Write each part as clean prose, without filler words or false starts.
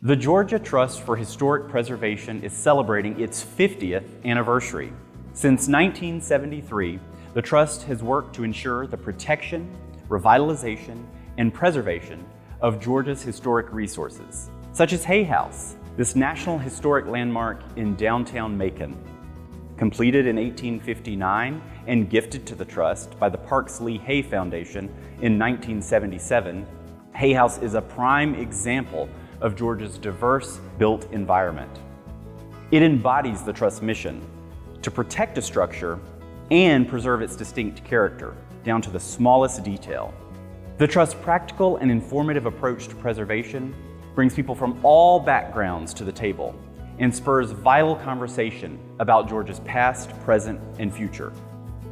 The Georgia Trust for Historic Preservation is celebrating its 50th anniversary. Since 1973, the Trust has worked to ensure the protection, revitalization, and preservation of Georgia's historic resources, such as Hay House, this National Historic Landmark in downtown Macon. Completed in 1859 and gifted to the Trust by the Parks Lee Hay Foundation in 1977, Hay House is a prime example of Georgia's diverse built environment. It embodies the Trust's mission to protect a structure and preserve its distinct character, down to the smallest detail. The Trust's practical and informative approach to preservation brings people from all backgrounds to the table and spurs vital conversation about Georgia's past, present, and future.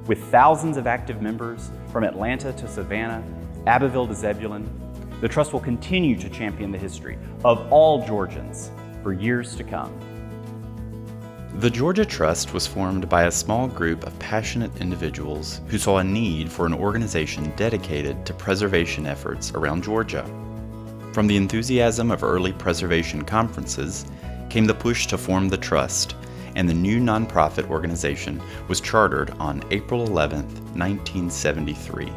With thousands of active members from Atlanta to Savannah, Abbeville to Zebulon, the Trust will continue to champion the history of all Georgians for years to come. The Georgia Trust was formed by a small group of passionate individuals who saw a need for an organization dedicated to preservation efforts around Georgia. From the enthusiasm of early preservation conferences came the push to form the Trust, and the new nonprofit organization was chartered on April 11, 1973.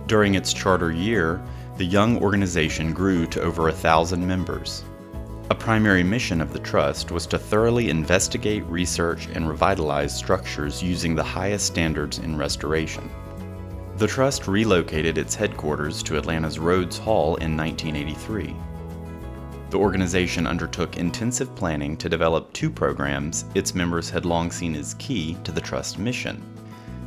During its charter year, the young organization grew to over 1,000 members. A primary mission of the Trust was to thoroughly investigate, research, and revitalize structures using the highest standards in restoration. The Trust relocated its headquarters to Atlanta's Rhodes Hall in 1983. The organization undertook intensive planning to develop two programs its members had long seen as key to the Trust mission: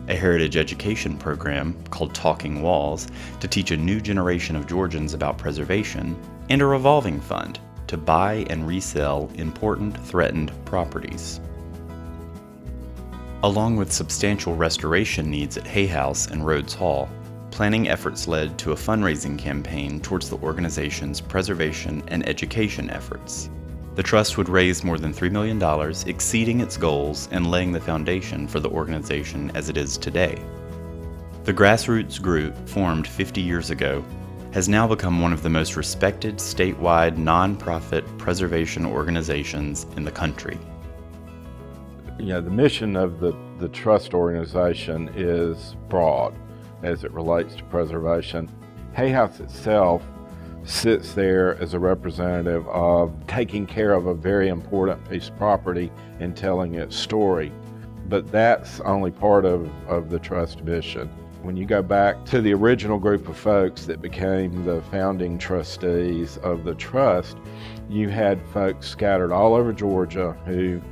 a heritage education program called Talking Walls to teach a new generation of Georgians about preservation, and a revolving fund to buy and resell important threatened properties. Along with substantial restoration needs at Hay House and Rhodes Hall, planning efforts led to a fundraising campaign towards the organization's preservation and education efforts. The Trust would raise more than $3 million, exceeding its goals and laying the foundation for the organization as it is today. The grassroots group, formed 50 years ago, has now become one of the most respected statewide nonprofit preservation organizations in the country. The mission of the Trust organization is broad as it relates to preservation. Hay House itself sits there as a representative of taking care of a very important piece of property and telling its story. But that's only part of the Trust mission. When you go back to the original group of folks that became the founding trustees of the Trust, you had folks scattered all over Georgia who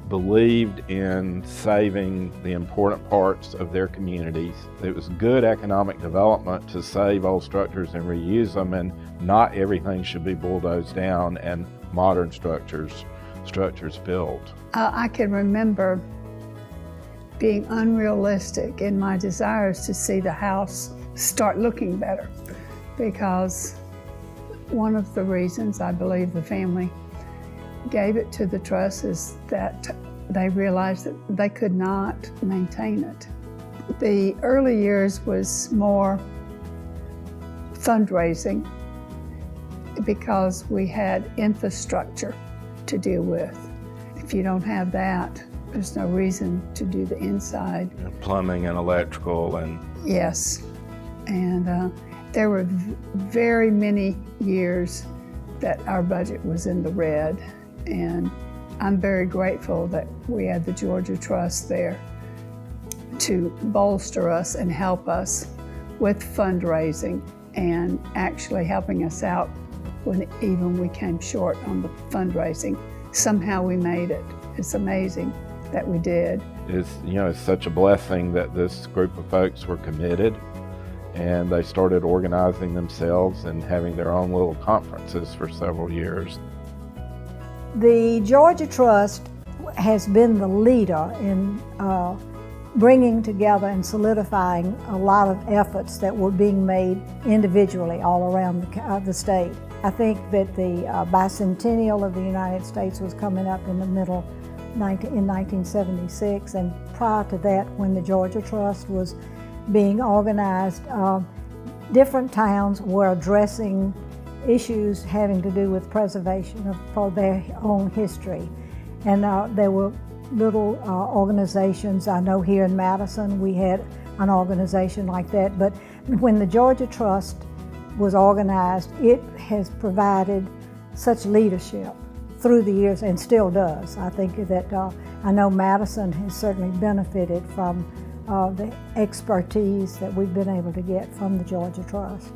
believed in saving the important parts of their communities. It was good economic development to save old structures and reuse them, and not everything should be bulldozed down and modern structures built. I can remember being unrealistic in my desires to see the house start looking better, because one of the reasons I believe the family gave it to the Trust is that they realized that they could not maintain it. The early years was more fundraising because we had infrastructure to deal with. If you don't have that, there's no reason to do the inside. Plumbing and electrical and... Yes, and there were very many years that our budget was in the red, and I'm very grateful that we had the Georgia Trust there to bolster us and help us with fundraising and actually helping us out when even we came short on the fundraising. Somehow we made it. It's amazing that we did. It's such a blessing that this group of folks were committed, and they started organizing themselves and having their own little conferences for several years. The Georgia Trust has been the leader in bringing together and solidifying a lot of efforts that were being made individually all around the state. I think that the bicentennial of the United States was coming up in the middle in 1976, and prior to that, when the Georgia Trust was being organized, different towns were addressing issues having to do with preservation for their own history. And there were little organizations. I know here in Madison we had an organization like that, but when the Georgia Trust was organized, it has provided such leadership through the years and still does. I think that I know Madison has certainly benefited from the expertise that we've been able to get from the Georgia Trust.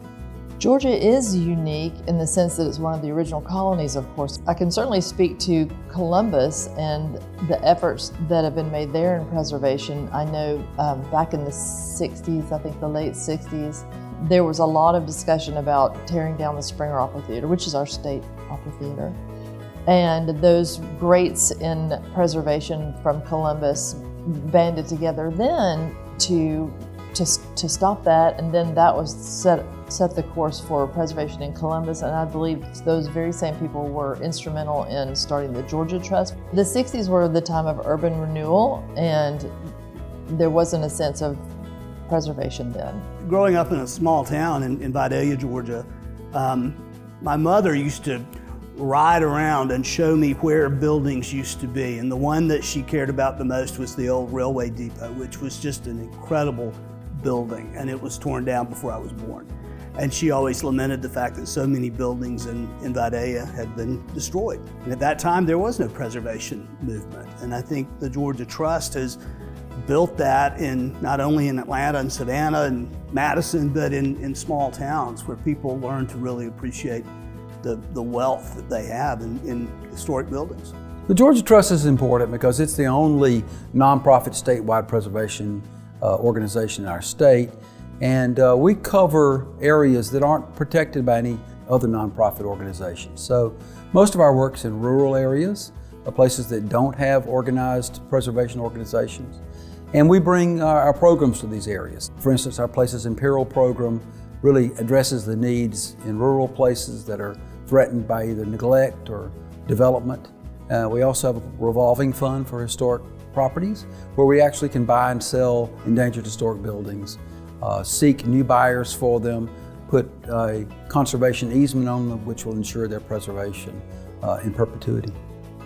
Georgia is unique in the sense that it's one of the original colonies, of course. I can certainly speak to Columbus and the efforts that have been made there in preservation. I know back in the 60s, I think the late 60s, there was a lot of discussion about tearing down the Springer Opera Theater, which is our state opera theater. And those greats in preservation from Columbus banded together then to stop that, and then that was set the course for preservation in Columbus, and I believe those very same people were instrumental in starting the Georgia Trust. The 60s were the time of urban renewal, and there wasn't a sense of preservation then. Growing up in a small town in Vidalia, Georgia, my mother used to ride around and show me where buildings used to be, and the one that she cared about the most was the old railway depot, which was just an incredible building, and it was torn down before I was born. And she always lamented the fact that so many buildings in Vidalia had been destroyed. And at that time, there was no preservation movement. And I think the Georgia Trust has built that not only in Atlanta and Savannah and Madison, but in small towns where people learn to really appreciate the wealth that they have in historic buildings. The Georgia Trust is important because it's the only nonprofit statewide preservation organization in our state, and we cover areas that aren't protected by any other nonprofit organizations. So most of our work's in rural areas, places that don't have organized preservation organizations, and we bring our programs to these areas. For instance, our Places in Peril program really addresses the needs in rural places that are threatened by either neglect or development. We also have a revolving fund for historic properties where we actually can buy and sell endangered historic buildings, seek new buyers for them, put a conservation easement on them which will ensure their preservation in perpetuity.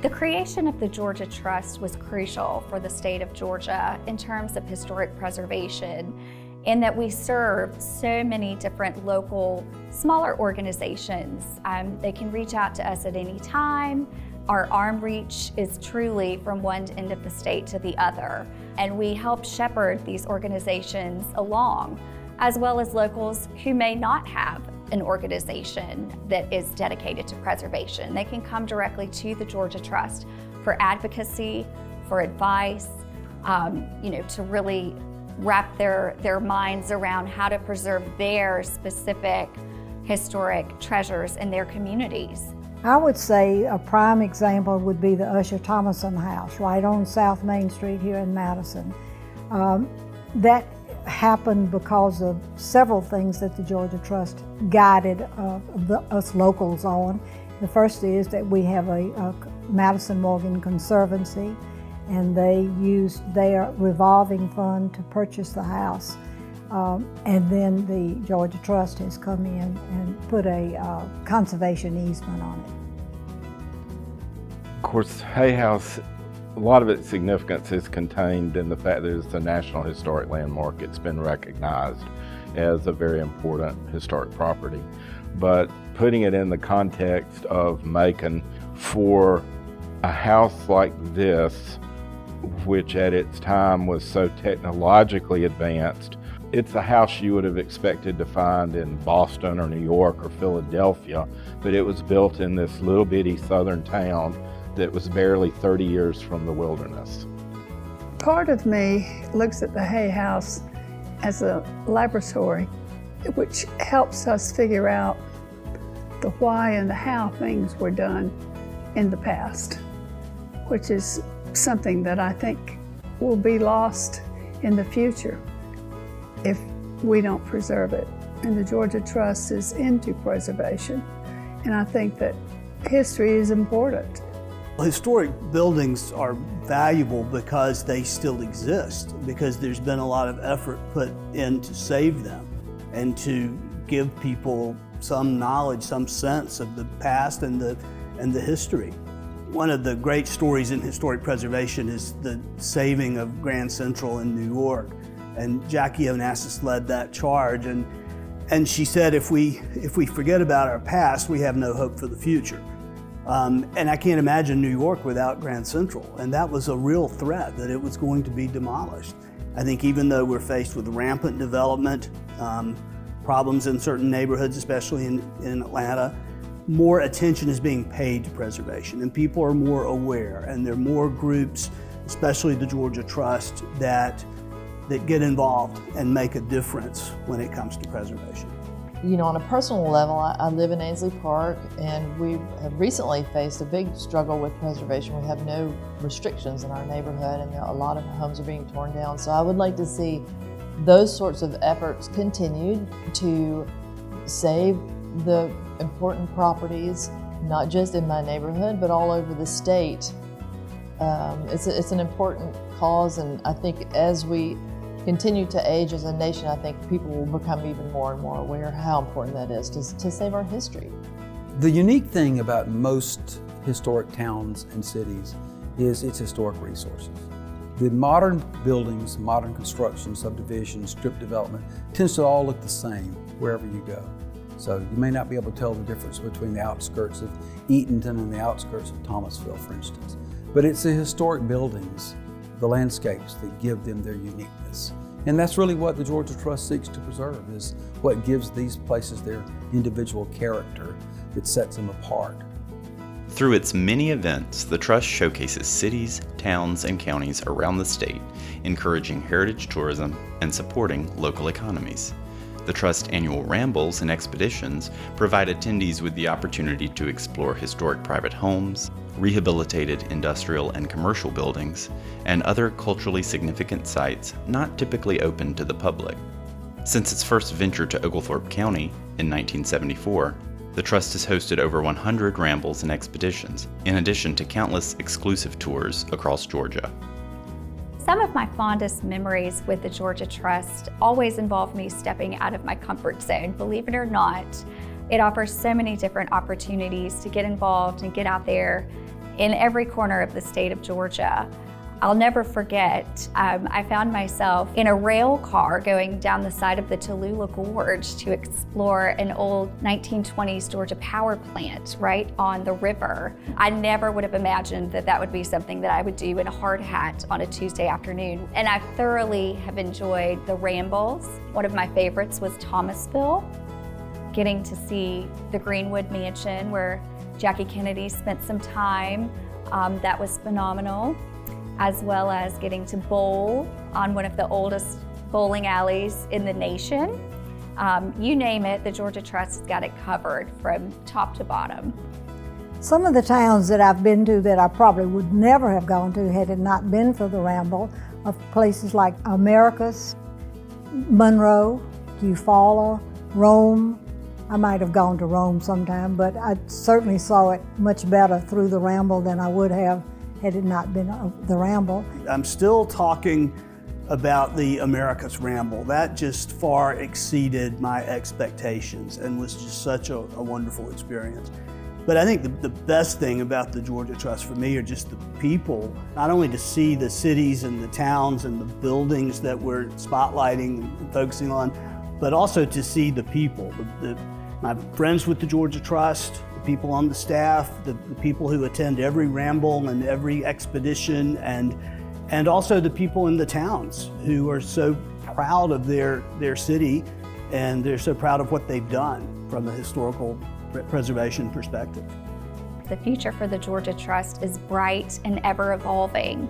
The creation of the Georgia Trust was crucial for the state of Georgia in terms of historic preservation, in that we serve so many different local, smaller organizations. They can reach out to us at any time. Our arm reach is truly from one end of the state to the other, and we help shepherd these organizations along, as well as locals who may not have an organization that is dedicated to preservation. They can come directly to the Georgia Trust for advocacy, for advice, to really wrap their minds around how to preserve their specific historic treasures in their communities. I would say a prime example would be the Usher Thomason House right on South Main Street here in Madison. That happened because of several things that the Georgia Trust guided us locals on. The first is that we have a Madison Morgan Conservancy, and they used their revolving fund to purchase the house. And then the Georgia Trust has come in and put a conservation easement on it. Of course, Hay House, a lot of its significance is contained in the fact that it's a National Historic Landmark. It's been recognized as a very important historic property. But putting it in the context of Macon, for a house like this, which at its time was so technologically advanced, it's a house you would have expected to find in Boston or New York or Philadelphia, but it was built in this little bitty southern town that was barely 30 years from the wilderness. Part of me looks at the Hay House as a laboratory, which helps us figure out the why and the how things were done in the past, which is something that I think will be lost in the future if we don't preserve it. And the Georgia Trust is into preservation, and I think that history is important. Historic buildings are valuable because they still exist, because there's been a lot of effort put in to save them and to give people some knowledge, some sense of the past and the history. One of the great stories in historic preservation is the saving of Grand Central in New York. And Jackie Onassis led that charge. And she said, if we forget about our past, we have no hope for the future. And I can't imagine New York without Grand Central. And that was a real threat, that it was going to be demolished. I think even though we're faced with rampant development, problems in certain neighborhoods, especially in Atlanta, more attention is being paid to preservation, and people are more aware, and there are more groups, especially the Georgia Trust, that get involved and make a difference when it comes to preservation. You know, on a personal level, I live in Ainsley Park, and we have recently faced a big struggle with preservation. We have no restrictions in our neighborhood, and a lot of homes are being torn down. So I would like to see those sorts of efforts continued to save the important properties, not just in my neighborhood, but all over the state. It's an important cause, and I think as we continue to age as a nation, I think people will become even more and more aware how important that is to save our history. The unique thing about most historic towns and cities is its historic resources. The modern buildings, modern construction, subdivision, strip development tends to all look the same wherever you go. So you may not be able to tell the difference between the outskirts of Eatonton and the outskirts of Thomasville, for instance. But it's the historic buildings, the landscapes, that give them their uniqueness. And that's really what the Georgia Trust seeks to preserve, is what gives these places their individual character that sets them apart. Through its many events, the Trust showcases cities, towns, and counties around the state, encouraging heritage tourism and supporting local economies. The Trust annual rambles and expeditions provide attendees with the opportunity to explore historic private homes, rehabilitated industrial and commercial buildings, and other culturally significant sites not typically open to the public. Since its first venture to Oglethorpe County in 1974, the Trust has hosted over 100 rambles and expeditions, in addition to countless exclusive tours across Georgia. Some of my fondest memories with the Georgia Trust always involve me stepping out of my comfort zone. Believe it or not, it offers so many different opportunities to get involved and get out there in every corner of the state of Georgia. I'll never forget, I found myself in a rail car going down the side of the Tallulah Gorge to explore an old 1920s Georgia power plant right on the river. I never would have imagined that that would be something that I would do in a hard hat on a Tuesday afternoon. And I thoroughly have enjoyed the rambles. One of my favorites was Thomasville, getting to see the Greenwood Mansion where Jackie Kennedy spent some time. That was phenomenal, as well as getting to bowl on one of the oldest bowling alleys in the nation. You name it, the Georgia Trust has got it covered from top to bottom. Some of the towns that I've been to that I probably would never have gone to had it not been for the ramble are places like Americus, Monroe, Eufaula, Rome. I might have gone to Rome sometime, but I certainly saw it much better through the ramble than I would have had it not been the ramble. I'm still talking about the Americus Ramble. That just far exceeded my expectations and was just such a wonderful experience. But I think the best thing about the Georgia Trust for me are just the people, not only to see the cities and the towns and the buildings that we're spotlighting and focusing on, but also to see the people, my friends with the Georgia Trust, the people on the staff, the people who attend every ramble and every expedition, and also the people in the towns who are so proud of their city, and they're so proud of what they've done from a historical preservation perspective. The future for the Georgia Trust is bright and ever evolving.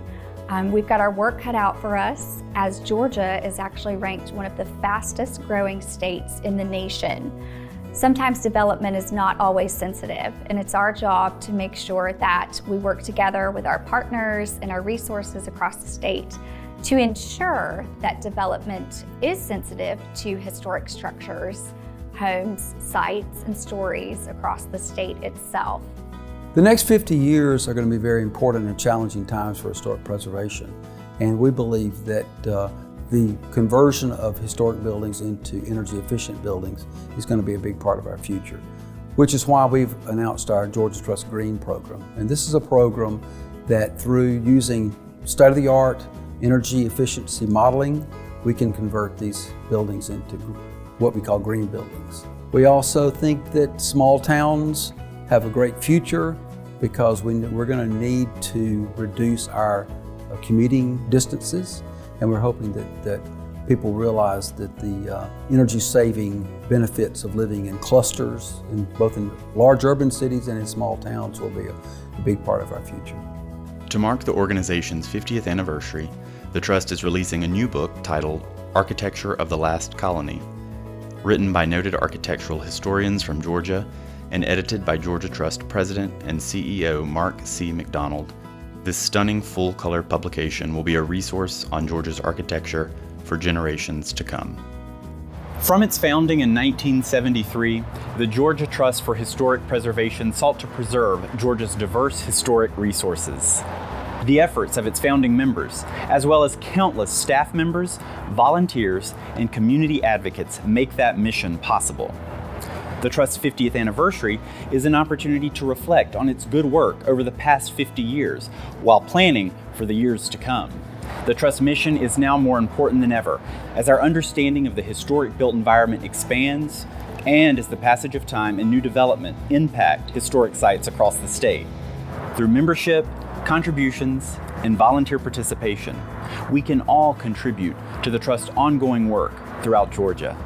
We've got our work cut out for us, as Georgia is actually ranked one of the fastest growing states in the nation. Sometimes development is not always sensitive, and it's our job to make sure that we work together with our partners and our resources across the state to ensure that development is sensitive to historic structures, homes, sites, and stories across the state itself. The next 50 years are going to be very important and challenging times for historic preservation. And we believe that the conversion of historic buildings into energy efficient buildings is going to be a big part of our future, which is why we've announced our Georgia Trust Green program. And this is a program that through using state-of-the-art energy efficiency modeling, we can convert these buildings into what we call green buildings. We also think that small towns have a great future because we're going to need to reduce our commuting distances, and we're hoping that people realize that the energy-saving benefits of living in clusters, both in large urban cities and in small towns, will be a big part of our future. To mark the organization's 50th anniversary, the Trust is releasing a new book titled Architecture of the Last Colony, written by noted architectural historians from Georgia and edited by Georgia Trust President and CEO Mark C. McDonald. This stunning full-color publication will be a resource on Georgia's architecture for generations to come. From its founding in 1973, the Georgia Trust for Historic Preservation sought to preserve Georgia's diverse historic resources. The efforts of its founding members, as well as countless staff members, volunteers, and community advocates, make that mission possible. The Trust's 50th anniversary is an opportunity to reflect on its good work over the past 50 years while planning for the years to come. The Trust's mission is now more important than ever as our understanding of the historic built environment expands and as the passage of time and new development impact historic sites across the state. Through membership, contributions, and volunteer participation, we can all contribute to the Trust's ongoing work throughout Georgia.